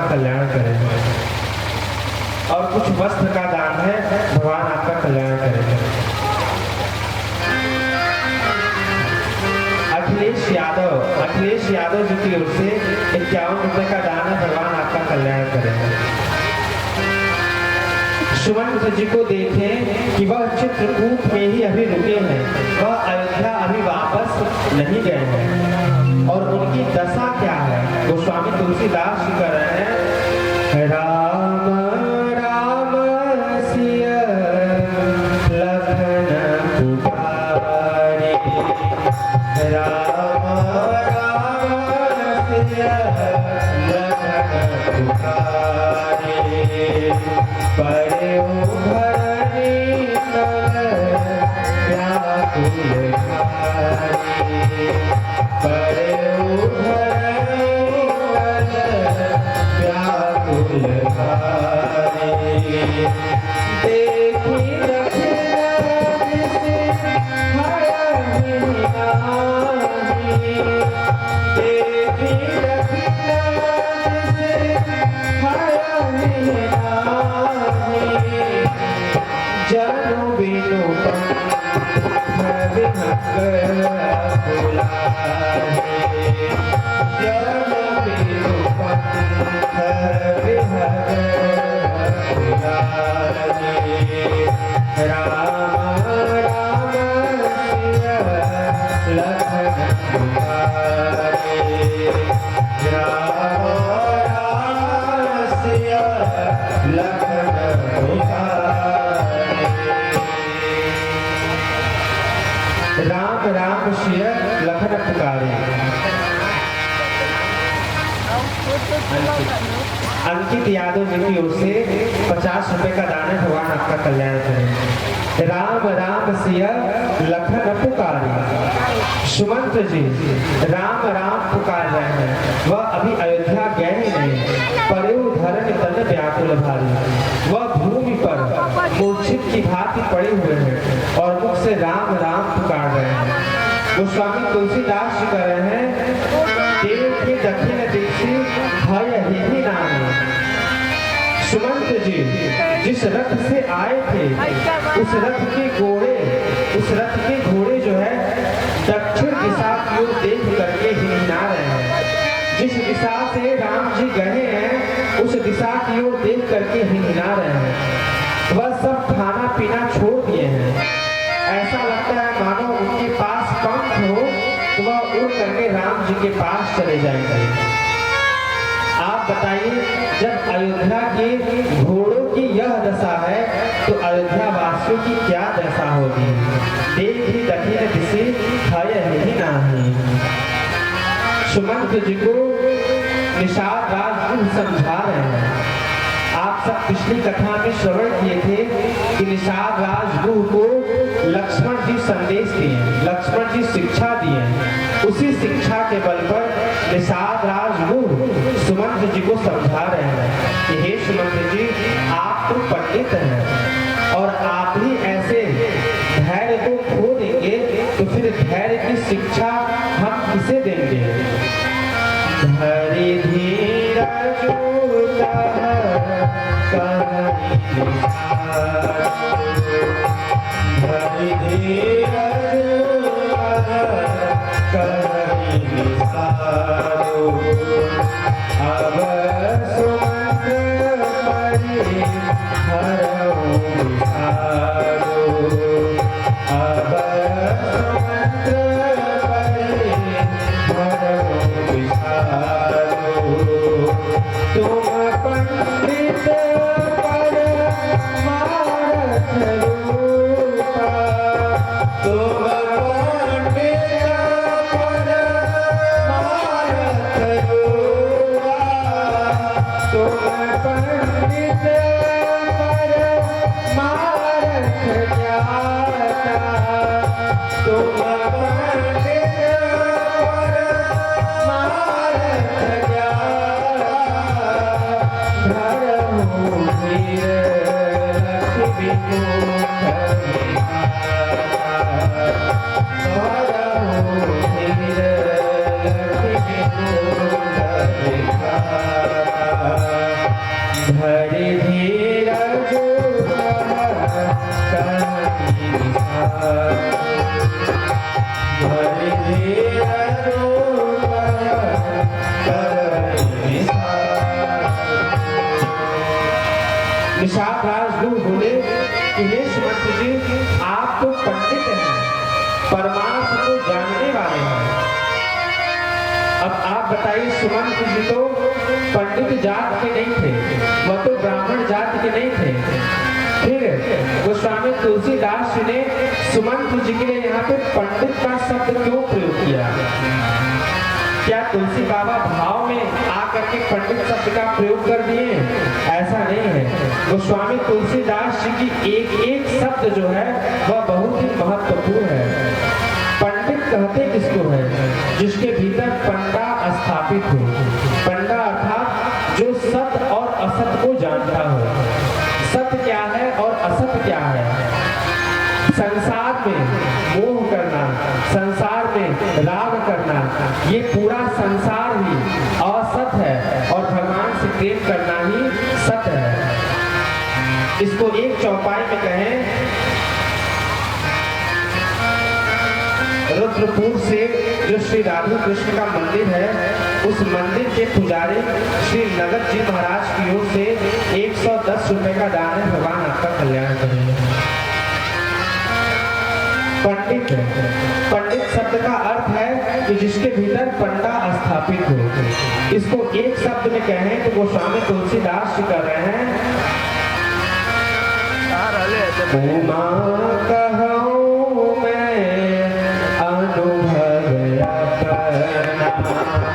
आपका कल्याण करें, और कुछ वस्त्र का दान है, भगवान आपका कल्याण करें। अखिलेश यादव जी की ओर से 51 रुपए का दान है, भगवान आपका कल्याण करें। सुमंत जी को देखें कि वह चित्रकूट में ही अभी रुके हैं, वह अयोध्या अभी वापस नहीं गए हैं, और उनकी दशा क्या है गोस्वामी तुलसीदास जी कर रहे हैं। राम राम सिया लखन पुकारे, राम राम सिया लखन पुकारे, परे उभरनी तल व्याकुल भारे, परे उभरनी तल व्याकुल भारे। देखी दक्षिण दिशि हरहि नाही, देखी दक्षिण दिशि हरहि नाही, जनु बिनु विहंग फुलाए, जनु बिनु विहंग फुलाए। राम राम सिया लखन पुकारे, राम राम सिया लखन पुकारे। राम राम सिया लखन पुकारे। अंकित यादव जी की ओर से 50 रुपए का दान है, भगवान आपका कल्याण करें। राम राम सिया लखन पुकारे। सुमंत जी राम राम पुकार रहे हैं, वह अभी अयोध्या गए ही नहीं, परे धरण तन व्याकुल भारी, वह भूमि पर मूर्छित की भांति पड़े हुए हैं और मुख से राम राम पुकार रहे हैं। गोस्वामी तुलसीदास जी कह रहे हैं, देव के दक्षिण दिशि भय ही नामी। सुमंत जी जिस रथ से आए थे, उस रथ के घोड़े जो है दक्षिण दिशा की ओर देख करके हिनहिना रहे हैं। जिस दिशा से राम जी गए हैं, उस दिशा की ओर देख करके हिनहिना रहे हैं। वह सब खाना पीना छोड़ दिए हैं, ऐसा लगता है मानो उनके पास पंख हो तो वह उड़ करके राम जी के पास चले जाएंगे। आप बताइए, जब अयोध्या के घोड़ों की यह दशा है तो अयोध्या वासियों की क्या दशा होगी। देखी दक्षिण दिशि भय ही नाही। सुमंत जी को निषाद राजगुरु समझा रहे हैं। आप सब पिछली कथा में श्रवण किए थे कि निषाद राजगुरु को लक्ष्मण जी संदेश दिए, लक्ष्मण जी शिक्षा दिए। उसी शिक्षा के बल पर निषाद राजगुरु सुमंत जी को समझा रहे हैं कि हे सुमंत जी, आप तो पंडित हैं और आप ही ऐसे धैर्य को खो देंगे तो फिर धैर्य की शिक्षा हम किसे देंगे। धैर्य धीरज धरि धीरज करहि विसारो, अब सुमंत परि हरहु विसारो, अब सुमंत परि हरहु विसारो। तुम पंडित Thank you. करनी निसार। भरी भीड़ रोकर करनी निसार। निषाद राजगुरु बोले कि हे सुमंत जी, आप तो पंडित हैं, परमार्थ को जानने वाले हैं। अब आप बताइए, सुमंत जी तो पंडित जात के नहीं थे, वह तो ब्राह्मण जात के नहीं थे। फिर गोस्वामी तुलसीदास जी ने सुमंत जी के लिए यहाँ पे पंडित का शब्द क्यों प्रयोग किया? क्या तुलसी बाबा भाव में आकर के पंडित शब्द का प्रयोग कर दिए? ऐसा नहीं है। गोस्वामी तुलसीदास जी की एक एक शब्द जो है वह बहुत ही महत्वपूर्ण है। पंडित कहते किसको है? जिसके भीतर पंडा स्थापित हो। पंडा अर्थात जो सत्य और असत्य को जानता हो। सत्य क्या है और असत्य क्या है? संसार में मोह करना, संसार में राग करना, ये पूरा संसार ही असत्य है और भगवान से प्रेम करना ही सत्य है। इसको एक चौपाई में कहें, रुद्रपुर से जो श्री राधे कृष्ण का मंदिर है, उस मंदिर के पुजारी श्री नगद जी महाराज की ओर से 110 रुपए का दान है। भगवान आपका कल्याण करेंगे। पंडित है, पंडित शब्द का अर्थ है कि जिसके भीतर पंडा स्थापित हो। इसको एक शब्द में कहें तो गोस्वामी तुलसीदास जी कर रहे हैं, उमा